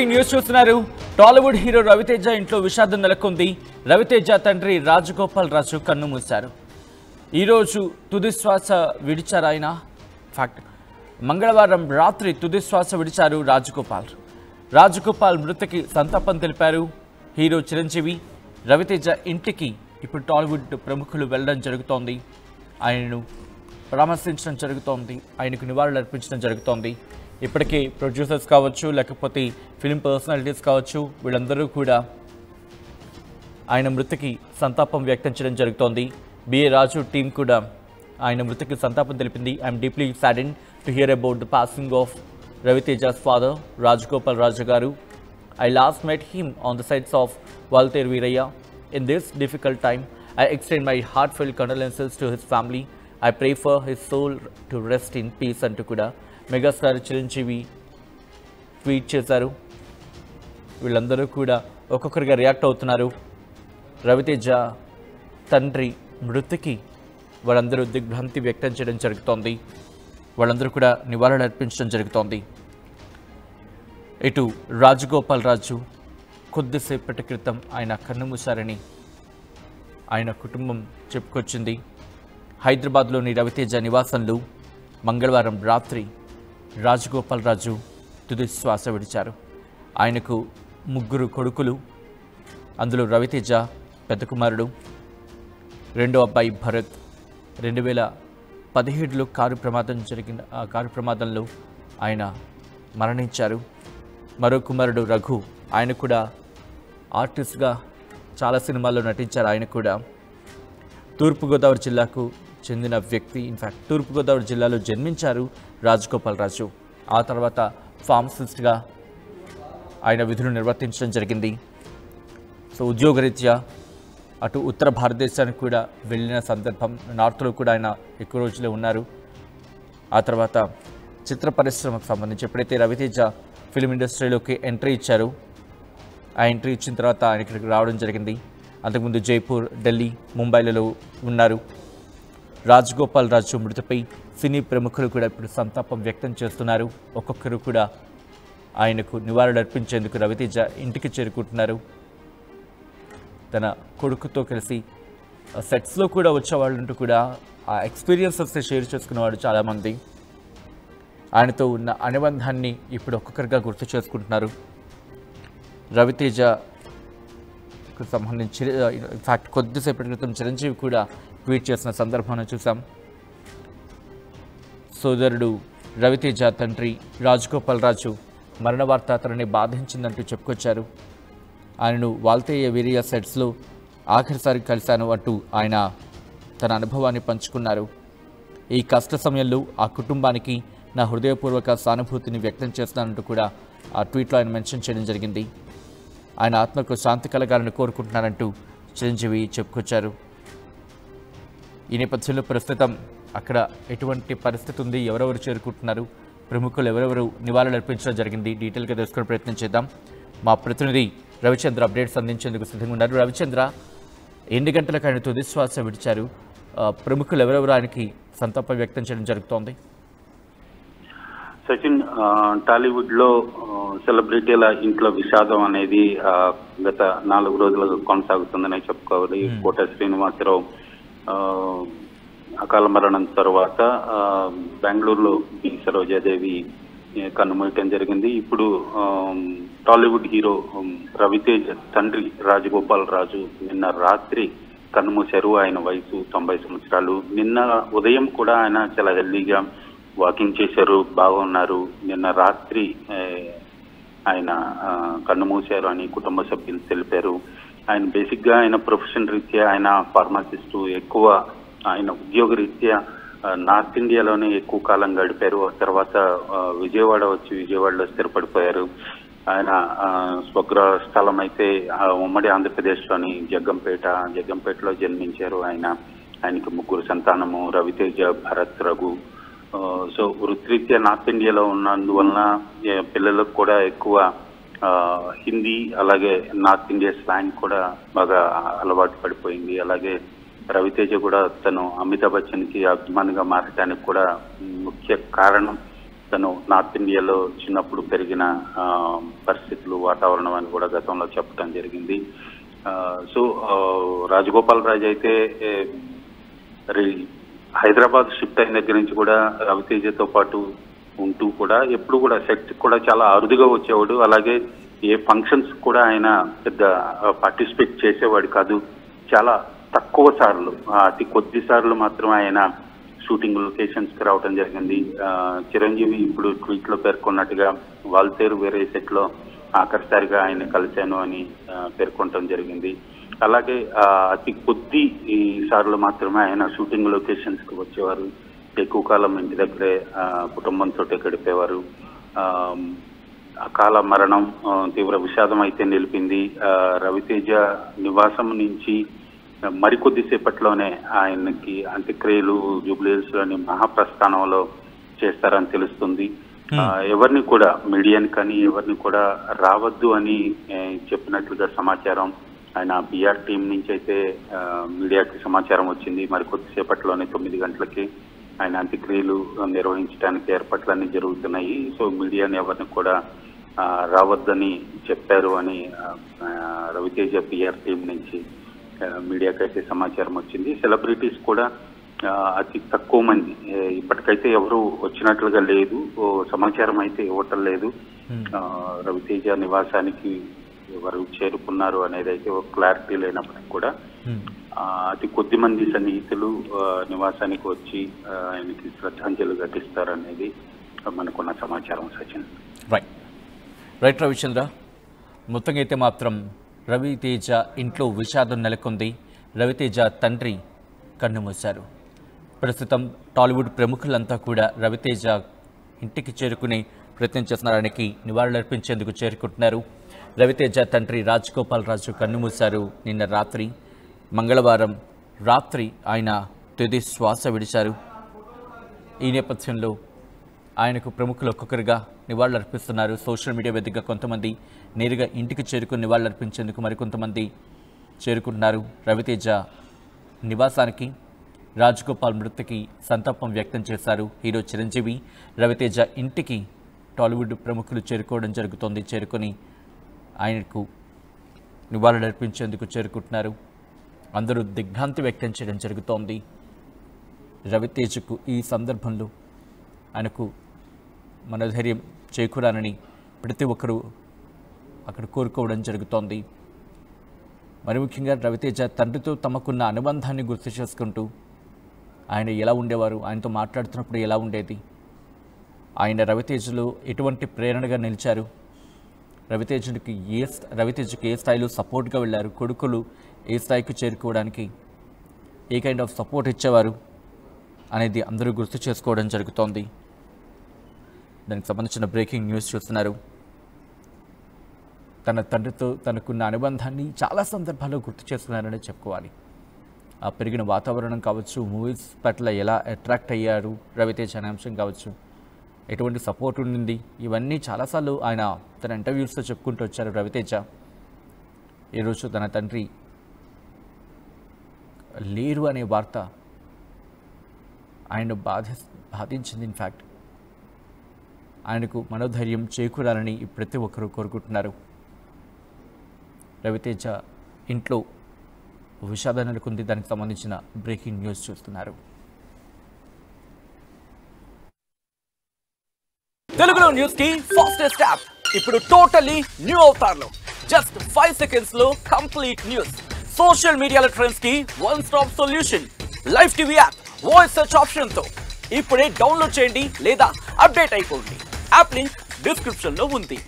Breaking news చూస్తున్నారు. Tollywood hero Raviteja ఇంట్లో విషాదం నెలకొంది. రవితేజ తండ్రి రాజగోపాల్ రాజు కన్ను మూశారు. ఈరోజు తుది శ్వాస విడిచారు ఆయన. మంగళవారం రాత్రి తుది శ్వాస విడిచారు రాజగోపాల్ మృతికి సంతాపం తెలిపారు. హీరో చిరంజీవి రవితేజ ఇంటికి ఇప్పుడు టాలీవుడ్ ప్రముఖులు వెళ్ళడం జరుగుతోంది. ఆయనను పరామర్శించడం జరుగుతోంది. ఆయనకు నివాళులు అర్పించడం జరుగుతోంది. ఇప్పటికే ప్రొడ్యూసర్స్ కావచ్చు, లేకపోతే ఫిల్మ్ పర్సనాలిటీస్ కావచ్చు, వీళ్ళందరూ కూడా ఆయన మృతికి సంతాపం వ్యక్తం చేయడం జరుగుతోంది. బిఏ రాజు టీం కూడా ఆయన మృతికి సంతాపం తెలిపింది. I'm deeply saddened to hear about the passing of Ravi Teja's father Rajagopal Raju garu. I last met him on the sets of Valter Veeraya. In this difficult time, I extend my heartfelt condolences to his family. I pray for his soul to rest in peace అంటూ కూడా megastar Chiranjeevi tweet చేశారు. వీళ్ళందరూ కూడా ఒక్కొక్కరిగా react అవుతున్నారు. రవితేజ తండ్రి మృతికి వాళ్ళందరూ దిగ్భ్రాంతి వ్యక్తం చేయడం జరుగుతోంది. వాళ్ళందరూ కూడా నివాళులు అర్పించడం జరుగుతోంది. ఇటు రాజగోపాల్ రాజు కొద్దిసేపటి క్రితం ఆయన కన్నుమూశారని ఆయన కుటుంబం చెప్పుకొచ్చింది. హైదరాబాద్లోని రవితేజ నివాసంలో మంగళవారం రాత్రి రాజగోపాల్ రాజు తుది శ్వాస విడిచారు. ఆయనకు 3 కొడుకులు. అందులో రవితేజ పెద్ద కుమారుడు, రెండో అబ్బాయి భరత్. 2017లో కారు ప్రమాదంలో ఆయన మరణించారు. మరో కుమారుడు రఘు, ఆయన కూడా ఆర్టిస్ట్గా చాలా సినిమాల్లో నటించారు. ఆయన కూడా తూర్పుగోదావరి జిల్లాకు చెందిన వ్యక్తి. ఇన్ఫ్యాక్ట్ తూర్పుగోదావరి జిల్లాలో జన్మించారు రాజగోపాల్ రాజు. ఆ తర్వాత ఫార్మసిస్ట్గా ఆయన విధులు నిర్వర్తించడం జరిగింది. సో ఉద్యోగరీత్యా అటు ఉత్తర భారతదేశానికి కూడా వెళ్ళిన సందర్భం, నార్త్లో కూడా ఆయన ఎక్కువ రోజులే ఉన్నారు. ఆ తర్వాత చిత్ర పరిశ్రమకు సంబంధించి ఎప్పుడైతే రవితేజ ఫిల్మ్ ఇండస్ట్రీలోకి ఎంట్రీ ఇచ్చారు, ఆ ఎంట్రీ ఇచ్చిన తర్వాత ఆయన ఇక్కడికి రావడం జరిగింది. అంతకుముందు జైపూర్, ఢిల్లీ, ముంబైలలో ఉన్నారు. రాజగోపాల్ రాజు మృతిపై సినీ ప్రముఖులు కూడా ఇప్పుడు సంతాపం వ్యక్తం చేస్తున్నారు. ఒక్కొక్కరు కూడా ఆయనకు నివాళులు అర్పించేందుకు రవితేజ ఇంటికి చేరుకుంటున్నారు. తన కొడుకుతో కలిసి సెట్స్లో కూడా వచ్చేవాళ్ళంటూ కూడా ఆ ఎక్స్పీరియన్సెస్ని షేర్ చేసుకునేవాడు చాలామంది. ఆయనతో ఉన్న అనుబంధాన్ని ఇప్పుడు ఒక్కొక్కరిగా గుర్తు చేసుకుంటున్నారు. రవితేజకు సంబంధించి ఇన్ఫ్యాక్ట్ కొద్దిసేపటి క్రితం చిరంజీవి కూడా ట్వీట్ చేసిన సందర్భాన్ని చూసాం. సోదరుడు రవితేజ తండ్రి రాజగోపాల్ రాజు మరణ వార్త అతనిని బాధించిందంటూ చెప్పుకొచ్చారు. ఆయనను వాల్తేయ వీరియా సెట్స్లో ఆఖరిసారి కలిశాను అంటూ ఆయన తన అనుభవాన్ని పంచుకున్నారు. ఈ కష్ట సమయంలో ఆ కుటుంబానికి నా హృదయపూర్వక సానుభూతిని వ్యక్తం చేస్తానంటూ కూడా ఆ ట్వీట్లో ఆయన మెన్షన్ చేయడం జరిగింది. ఆయన ఆత్మకు శాంతి కలగాలని కోరుకుంటున్నారంటూ చిరంజీవి చెప్పుకొచ్చారు. ఈ నేపథ్యంలో ప్రస్తుతం అక్కడ ఎటువంటి పరిస్థితి ఉంది, ఎవరెవరు చేరుకుంటున్నారు, ప్రముఖులు ఎవరెవరు నివాళులు అర్పించడం జరిగింది, డీటెయిల్గా తెలుసుకునే ప్రయత్నం చేద్దాం. మా ప్రతినిధి రవిచంద్ర అప్డేట్స్ అందించేందుకు సిద్ధంగా ఉన్నారు. రవిచంద్ర, ఎన్ని గంటలకు ఆయన తుది శ్వాస విడిచారు? ప్రముఖులు ఎవరెవరు ఆయనకి సంతాపం వ్యక్తం చేయడం జరుగుతోంది? సచిన్, టాలీవుడ్ లో సెలబ్రిటీల ఇంట్లో విషాదం అనేది గత 4 రోజులుగా కొనసాగుతుందనే చెప్పుకోవాలి. కోట శ్రీనివాసరావు అకాల మరణం తర్వాత బెంగళూరులో బి సరోజాదేవి కన్నుమూయటం జరిగింది. ఇప్పుడు టాలీవుడ్ హీరో రవితేజ తండ్రి రాజగోపాల్ రాజు నిన్న రాత్రి కన్నుమూశారు. ఆయన వయసు 90 సంవత్సరాలు. నిన్న ఉదయం కూడా ఆయన చాలా హెల్దీగా వాకింగ్ చేశారు, బాగున్నారు. నిన్న రాత్రి ఆయన కన్నుమూశారు అని కుటుంబ సభ్యులు తెలిపారు. ఆయన బేసిక్గా ఆయన ప్రొఫెషన్ రీత్యా ఆయన ఫార్మసిస్టు. ఎక్కువ ఆయన ఉద్యోగ రీత్యా నార్త్ ఇండియాలోనే ఎక్కువ కాలం గడిపారు. ఆ తర్వాత విజయవాడ వచ్చి విజయవాడలో స్థిరపడిపోయారు. ఆయన స్వగ్రహ స్థలం అయితే ఉమ్మడి ఆంధ్రప్రదేశ్లోని జగ్గంపేటలో జన్మించారు. ఆయనకి 3 సంతానము, రవితేజ, భరత్, రఘు. సో వృత్తిరీత్యా నార్త్ ఇండియాలో ఉన్నందువలన పిల్లలకు కూడా ఎక్కువ హిందీ, అలాగే నార్త్ ఇండియా స్లాంగ్ కూడా బాగా అలవాటు పడిపోయింది. అలాగే రవితేజ కూడా తను అమితాబ్ బచ్చన్కి అభిమానిగా మారడానికి కూడా ముఖ్య కారణం తను నార్త్ ఇండియాలో చిన్నప్పుడు పెరిగిన పరిస్థితులు, వాతావరణం అని కూడా గతంలో చెప్పడం జరిగింది. సో రాజగోపాల్ రాజు అయితే హైదరాబాద్ షిఫ్ట్ అయిన దగ్గర నుంచి కూడా రవితేజతో పాటు ఉంటూ కూడా ఎప్పుడు కూడా సెట్ కూడా చాలా అరుదుగా వచ్చేవాడు. అలాగే ఏ ఫంక్షన్స్ కూడా ఆయన పెద్ద పార్టిసిపేట్ చేసేవాడు కాదు. చాలా తక్కువ సార్లు, అతి కొద్ది సార్లు మాత్రం ఆయన షూటింగ్ లొకేషన్స్ కి రావడం జరిగింది. చిరంజీవి ఇప్పుడు ట్వీట్ లో పేర్కొన్నట్టుగా వాల్తేరు వేరే సెట్ లో ఆఖరిసారిగా ఆయన కలిశాను అని పేర్కొనడం జరిగింది. అలాగే అతి కొద్ది సార్లు మాత్రమే ఆయన షూటింగ్ లొకేషన్స్ కి వచ్చేవారు. ఎక్కువ కాలం ఇంటి దగ్గరే కుటుంబంతో గడిపేవారు. అకాల మరణం తీవ్ర విషాదం అయితే నిలిపింది. రవితేజ నివాసం నుంచి మరికొద్దిసేపట్లోనే ఆయనకి అంత్యక్రియలు జూబ్లీహిల్స్ లోని మహాప్రస్థానంలో చేస్తారని తెలుస్తుంది. ఎవరిని కూడా, మీడియాని కానీ ఎవరిని కూడా రావద్దు అని చెప్పినట్లుగా సమాచారం. ఆయన పిఆర్ టీం నుంచి అయితే మీడియాకి సమాచారం వచ్చింది. మరికొద్దిసేపట్లోనే 9 గంటలకి ఆయన అంత్యక్రియలు నిర్వహించడానికి ఏర్పాట్లన్నీ జరుగుతున్నాయి. సో మీడియాని ఎవరిని కూడా రావద్దని చెప్పారు అని రవితేజ పిఆర్ టీం నుంచి మీడియాకి అయితే సమాచారం వచ్చింది. సెలబ్రిటీస్ కూడా అతి తక్కువ మంది, ఇప్పటికైతే ఎవరు వచ్చినట్లుగా లేదు, సమాచారం అయితే ఇవ్వటం లేదు. రవితేజ నివాసానికి ఎవరు చేరుకున్నారు అనేది అయితే ఒక క్లారిటీ లేనప్పటికీ కూడా అతి కొద్ది మంది సన్నిహితులు నివాసానికి వచ్చి ఆయనకి శ్రద్ధాంజలి ఘటిస్తారనేది మనకున్న సమాచారం. సచిన్. రైట్ రవిచంద్ర, మొత్తంగా అయితే మాత్రం రవితేజ ఇంట్లో విషాదం నెలకొంది. రవితేజ తండ్రి కన్నుమూశారు. ప్రస్తుతం టాలీవుడ్ ప్రముఖులంతా కూడా రవితేజ ఇంటికి చేరుకునే ప్రయత్నం చేస్తున్నారు, ఆయనకి నివాళులర్పించేందుకు చేరుకుంటున్నారు. రవితేజ తండ్రి రాజగోపాల్ రాజు కన్నుమూశారు నిన్న రాత్రి. మంగళవారం రాత్రి ఆయన తుది శ్వాస విడిచారు. ఈ నేపథ్యంలో ఆయనకు ప్రముఖులు ఒక్కొక్కరుగా నివాళులర్పిస్తున్నారు. సోషల్ మీడియా వేదికగా కొంతమంది నేరుగా ఇంటికి చేరుకుని నివాళులర్పించేందుకు మరికొంతమంది చేరుకుంటున్నారు. రవితేజ నివాసానికి రాజగోపాల్ మృతికి సంతాపం వ్యక్తం చేశారు హీరో చిరంజీవి. రవితేజ ఇంటికి టాలీవుడ్ ప్రముఖులు చేరుకోవడం జరుగుతోంది. చేరుకొని ఆయనకు నివాళులర్పించేందుకు చేరుకుంటున్నారు. అందరూ దిగ్భ్రాంతి వ్యక్తం చేయడం జరుగుతోంది. రవితేజకు ఈ సందర్భంలో ఆయనకు మనోధైర్యం చేకూరాలని ప్రతి ఒక్కరూ అక్కడ కోరుకోవడం జరుగుతోంది. మరి ముఖ్యంగా రవితేజ తండ్రితో తమకున్న అనుబంధాన్ని గుర్తు చేసుకుంటూ ఆయన ఎలా ఉండేవారు, ఆయనతో మాట్లాడుతున్నప్పుడు ఎలా ఉండేది, ఆయన రవితేజలో ఎటువంటి ప్రేరణగా నిలిచారు, రవితేజకి ఏ స్థాయిలో సపోర్ట్గా వెళ్ళారు, కొడుకులు ఏ స్థాయికి చేరుకోవడానికి ఏ కైండ్ ఆఫ్ సపోర్ట్ ఇచ్చేవారు అనేది అందరూ గుర్తు చేసుకోవడం జరుగుతోంది. దానికి సంబంధించిన బ్రేకింగ్ న్యూస్ చూస్తున్నారు. తన తండ్రితో తనకున్న అనుబంధాన్ని చాలా సందర్భాల్లో గుర్తు చేసుకున్నారని చెప్పుకోవాలి. ఆ పెరిగిన వాతావరణం కావచ్చు, మూవీస్ పట్ల ఎలా అట్రాక్ట్ అయ్యారు రవితేజ అనే అంశం కావచ్చు, ఎటువంటి సపోర్ట్ ఉండింది, ఇవన్నీ చాలాసార్లు ఆయన తన ఇంటర్వ్యూస్లో చెప్పుకుంటూ వచ్చారు రవితేజ. ఈరోజు తన తండ్రి లేరు అనే వార్త ఆయన బాధించింది. ఇన్ఫ్యాక్ట్ ఆయనకు మనోధైర్యం చేకూరాలని ప్రతి ఒక్కరూ కోరుకుంటున్నారు. రవితేజ ఇంట్లో విషాదం నెలకొంది. దానికి సంబంధించిన బ్రేకింగ్ న్యూస్ చూస్తున్నారు. తెలుగులో న్యూస్ కి ఫాస్టెస్ట్ యాప్ ఇప్పుడు టోటలీ న్యూ అవతార్లో జస్ట్ 5 seconds లో కంప్లీట్ న్యూస్. సోషల్ మీడియాలో ట్రెండ్స్ కి one stop solution. Live TV app voice search option తో ఇప్పుడే డౌన్లోడ్ చేయండి లేదా అప్డేట్ అయిపోండి. యాప్ లింక్ డిస్క్రిప్షన్ లో ఉంది.